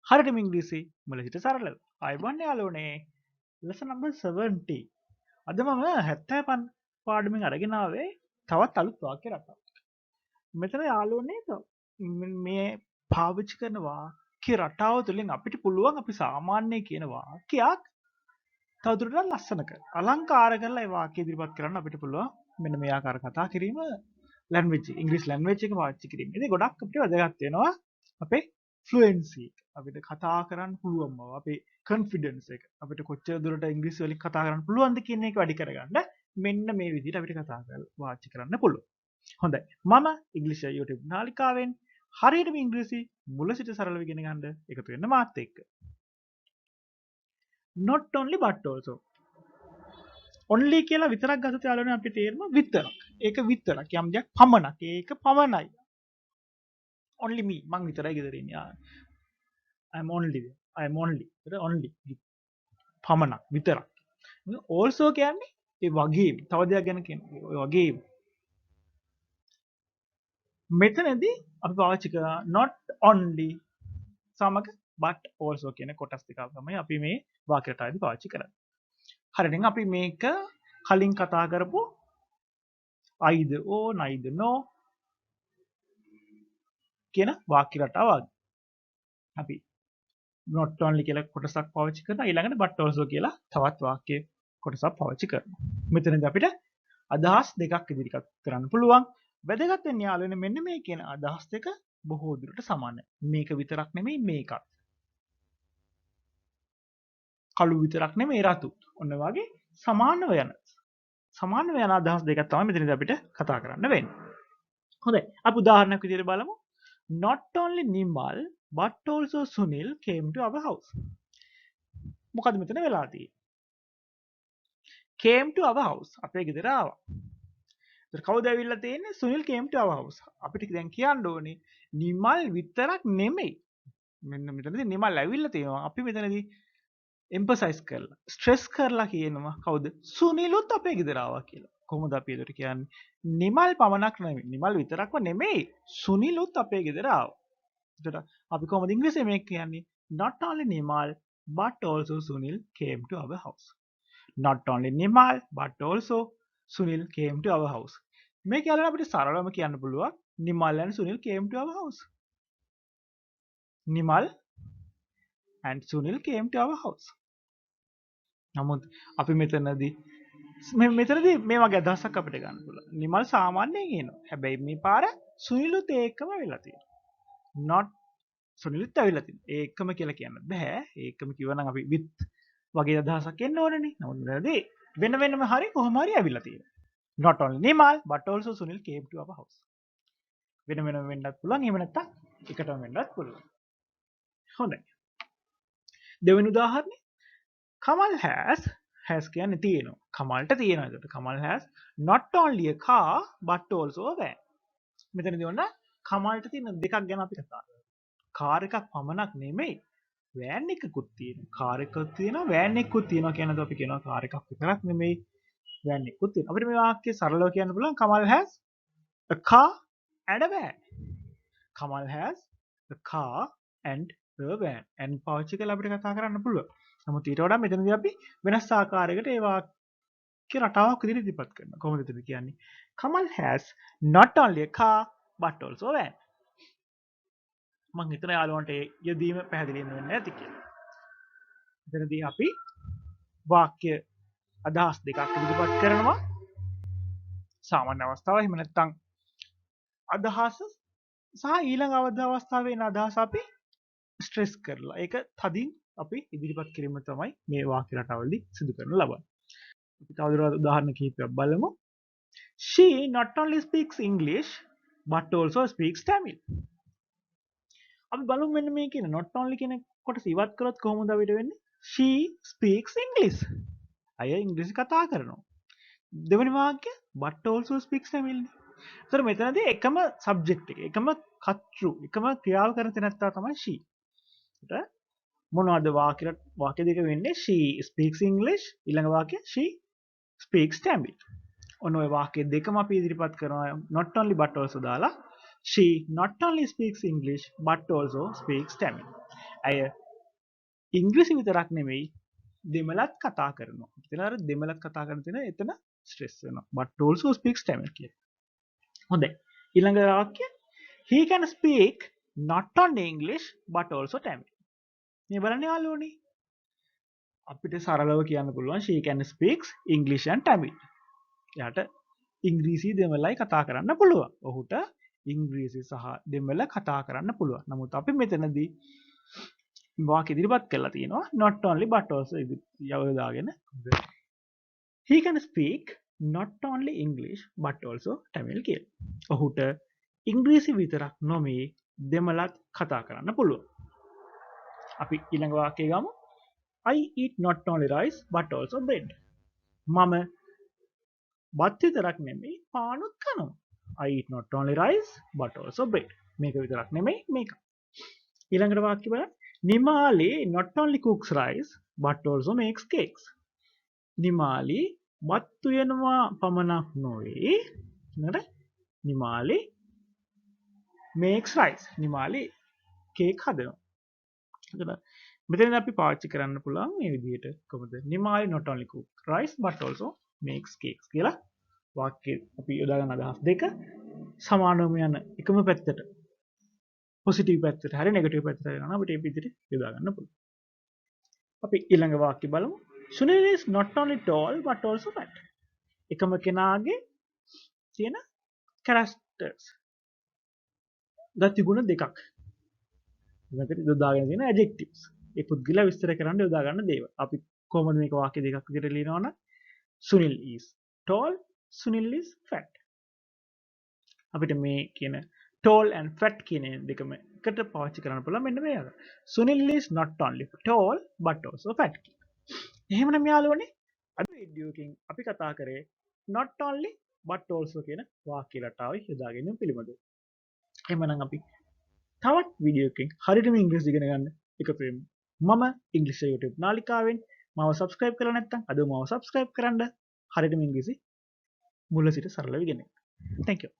හරියටම ඉංග්‍රීසි මුල සිට සරලව. ආයුබෝවන් යාළුවනේ. lesson number 70. අද මම 70 පාඩමෙන් අරගෙන ආවේ තවත් අලුත් වාක්‍ය රටාවක්. මෙතන යාළුවනේ මේ පාවිච්චි කරන වාක්‍ය රටාව තුළින් අපිට පුළුවන් අපි සාමාන්‍ය කියන වාක්‍යයක් තවදුරටත් ලස්සන කරන්න. අලංකාර කරලා ඒ වාක්‍ය ඉදිරිපත් කරන්න අපිට පුළුවන් මෙන්න මේ ආකාර කතා කිරීම ලැන්ග්වේජ් ඉංග්‍රීසි ලැන්ග්වේජ් එක පාවිච්චි කිරීම. ඉතින් ගොඩක් අපිට වැදගත් වෙනවා අපේ ෆ්ලුවෙන්සි එක. අපිට කතා කරන්න පුළුවන් බව, අපේ කොන්ෆිඩන්ස් එක. අපිට කොච්චර දුරට ඉංග්‍රීසි වලින් කතා කරන්න පුළුවන්ද කියන එක වැඩි කරගන්න මෙන්න මේ විදිහට අපිට කතා කරලා වාචි කරන්න පුළුවන්. හොඳයි. මම ඉංග්‍රීසි YouTube නාලිකාවෙන් හරියටම ඉංග්‍රීසි මුල සිට සරලව ඉගෙන ගන්න එකතු වෙන්න මාත් එක්ක. not only but also. only කියලා විතරක් ගත්තොත් යාළුවනේ අපිට තේරෙනවා විතරක්. ඒක විතරක්. යම් දෙයක් පමණක්. ඒක පමණයි. only me මං විතරයි ගෙදර ඉන්නේ. I'm only there. I'm only. only. පමණක් විතරක්. also කියන්නේ ඒ වගේම තව දෙයක් ගැන කියන්නේ. ඒ වගේම මෙතනදී අපි පාවිච්චි කරන not only සමග but also කියන කොටස් දෙකක් තමයි අපි මේ වාක්‍ය රටාවේදී පාවිච්චි කරන්නේ. හරියට අපි මේක කලින් කතා කරපු either or neither no කියන වාක්‍ය රටාව වගේ. අපි not only කියලා කොටසක් පාවිච්චි කරනවා ඊළඟට but also කියලා තවත් වාක්‍ය කොටසක් පාවිච්චි කරනවා. මෙතනදී අපිට අදහස් දෙකක් ඉදිරිපත් කරන්න පුළුවන්. වැදගත් වෙන්නේ යාළුවනේ මෙන්න මේ කියන අදහස් දෙක බොහෝ දුරට සමානයි. මේක විතරක් නෙමෙයි මේකත්. කළු විතරක් නෙමෙයි රතු. ඔන්න වගේ සමානව යන අදහස් දෙකක් තමයි මෙතනදී අපිට කතා කරන්න වෙන්නේ. හොඳයි. අපි උදාහරණයක් විදිහට බලමු. Not only Nimal but also Sunil came to our house. මොකද මෙතන වෙලා තියෙන්නේ? Came to our house. අපේ ගෙදර ආවා. ඒතර කවුද ඇවිල්ලා තියෙන්නේ? Sunil came to our house. අපිට දැන් කියන්න ඕනේ නිමල් විතරක් නෙමෙයි. මෙන්න මෙතනදී නිමල් ඇවිල්ලා තියෙනවා. අපි මෙතනදී emphasize කරලා stress කරලා කියනවා කවුද? සුනිලුත් අපේ ගෙදර ආවා කියලා. කොහොමද අපි ඒකට කියන්නේ? නිමල් පමණක් නෙමෙයි. නිමල් විතරක්ම නෙමෙයි. සුනිලුත් අපේ ගෙදර ආවා. එතකොට අපි කොහොමද ඉංග්‍රීසියෙන් මේක කියන්නේ? Not only Nimal but also Sunil came to our house. Not only Nimal but also Sunil came to our house. මේක යාළුවනේ අපිට සරලවම කියන්න පුළුවන්. Nimal and Sunil came to our house. Nimal and Sunil came to our house. නමුත් අපි මෙතනදී මේ වගේ අදහසක් අපිට ගන්න පුළුවන්. නිමල් සාමාන්‍යයෙන් එනවා. හැබැයි මේ පාර සුනිලුත් ඒකම වෙලා තියෙනවා. not සුනිලුත් ඇවිල්ලා තියෙනවා. ඒකම කියලා කියන්න බෑ. ඒකම කිව්වනම් අපි with වගේ අදහසක් එන්න ඕනනේ. නමුත් මෙතනදී වෙන වෙනම හරි කොහොම හරි ඇවිල්ලා තියෙනවා. not only Nimal but also Sunil came to our house. වෙන වෙනම වෙන්නත් පුළුවන්. එහෙම නැත්නම් එකටම වෙන්නත් පුළුවන්. හොඳයි. දෙවෙනි උදාහරණය Kamal has කියන්නේ තියෙනවා. කමල්ට තියෙනවා. ඒකට Kamal has not only a car but also a van. මෙතනදී ඔන්න කමල්ට තියෙන දෙකක් ගැන අපි කතා කරමු. කාර් එකක් පමණක් නෙමෙයි වෑන් එකකුත් තියෙනවා. කාර් එකක් තියෙනවා වෑන් එකකුත් තියෙනවා කියනද අපි කියනවා කාර් එකක් විතරක් නෙමෙයි වෑන් එකකුත් තියෙනවා. අපිට මේ වාක්‍ය සරලව කියන්න පුළුවන් Kamal has a car and a van. Kamal has a car and a van. and පාවිච්චි කරලා අපිට කතා කරන්න පුළුවන්. නමුත් ඊට වඩා මෙතනදී අපි වෙනස් ආකාරයකට ඒ වාක්‍ය රටාවක් විදිහට ඉදිරිපත් කරනවා. කොහොමද එතන කියන්නේ? Kamal has not only a car but also a van. මම හිතන යාළුවන්ට යෙදීම පැහැදිලි වෙන්න ඇති කියලා. එතනදී අපි වාක්‍ය අදහස් දෙකක් ඉදිරිපත් කරනවා. සාමාන්‍ය අවස්ථාව එහෙම නැත්නම් අදහස සහ ඊළඟ අවස්ථාවේ එන අදහස අපි ස්ට්‍රෙස් කරලා ඒක තදින් අපි ඉදිරිපත් කිරීම තමයි මේ වාක්‍ය රටාවලදී සිදු කරන ලබන්නේ. අපි තවදුරටත් උදාහරණ කිහිපයක් බලමු. She not only speaks English but also speaks Tamil. අපි බලමු මෙන්න මේ කියන not only කියන කොටස ඉවත් කරොත් කොහොමද අපිට වෙන්නේ? She speaks English. අය ඉංග්‍රීසි කතා කරනවා. දෙවෙනි වාක්‍ය but also speaks Tamil. ඒතර මෙතනදී එකම subject එක, එකම කර්තෘ, එකම ක්‍රියාව කරන තැනත්තා තමයි she. ඒතර මොනවද වාක්‍ය දෙක වෙන්නේ? She speaks English ඊළඟ වාක්‍ය she speaks Tamil. ඔන්න ඔය වාක්‍ය දෙකම අපි ඉදිරිපත් කරනවා not only but also දාලා she not only speaks English but also speaks Tamil. අය ඉංග්‍රීසි විතරක් නෙමෙයි දෙමළත් කතා කරනවා. එතන අර දෙමළත් කතා කරන තැන එතන ස්ට්‍රෙස් වෙනවා. but also speaks Tamil කියලා. හොඳයි. ඊළඟ වාක්‍ය he can speak not only English but also Tamil. මේ බලන්න යාළුවනේ. අපිට සරලව කියන්න පුළුවන් she can speaks English and Tamil. එයාට ඉංග්‍රීසි දෙමළයි කතා කරන්න පුළුවන්. ඔහුට ඉංග්‍රීසි සහ දෙමළ කතා කරන්න පුළුවන්. නමුත් අපි මෙතනදී වාක්‍ය ඉදිරිපත් කරලා තියෙනවා not only but also යවදාගෙන he can speak not only English but also Tamil කියලා. ඔහුට ඉංග්‍රීසි විතරක් නොමේ දෙමළත් කතා කරන්න පුළුවන්. අපි ඊළඟ වාක්‍යය ගමු. I eat not only rice but also bread. මම බත් විතරක් නෙමෙයි පානුත් කනවා. I eat not only rice but also bread. මේක විතරක් නෙමෙයි මේක. ඊළඟට වාක්‍ය බලන්න. Nimali not only cooks rice but also makes cakes. Nimali බත් උයනවා පමණක් නොවේ. නේද? Nimali makes rice. Nimali cake හදනවා. එතන මෙතන අපි පාවිච්චි කරන්න පුළුවන් මේ විදිහට කොහොමද? Nimali not only cook rice but also makes cakes කියලා වාක්‍ය අපි යොදා ගන්න අදහස් දෙක සමානවම යන එකම පැත්තට පොසිටිව් පැත්තට හරි නෙගටිව් පැත්තට හරි යනවා අපිට මේ විදිහට යොදා ගන්න පුළුවන්. අපි ඊළඟ වාක්‍ය බලමු. Sunil is not only tall but also fat. එකම කෙනාගේ තියෙන characters ගති ගුණ දෙකක්. මෙතන යොදාගෙන තියෙන adjectives. ඒ පුද්ගලයා විස්තර කරන්න යොදා ගන්න දේවල්. අපි කොහොමද මේක වාක්‍ය දෙකක් විදිහට ලියනවනම් Sunil is tall, Sunil is fat. අපිට මේ කියන tall and fat කියන දෙකම එකට පාවිච්චි කරන්න පුළුවන් මෙන්න මේක. Sunil is not only tall but also fat. එහෙමනම් යාළුවනේ අද වීඩියෝ එකකින් අපි කතා කරේ not only but also කියන වාක්‍ය රටාව යොදා ගැනීම පිළිබඳව. එහෙමනම් අපි තවත් වීඩියෝ එකකින් හරියටම ඉංග්‍රීසි ඉගෙන ගන්න එකතු වෙමු. මම ඉංග්‍රීසි YouTube නාලිකාවෙන් මාව subscribe කරලා නැත්නම් අද මාව subscribe කරන්න. හරියටම ඉංග්‍රීසි මුල සිට සරලව ඉගෙන ගන්න. Thank you.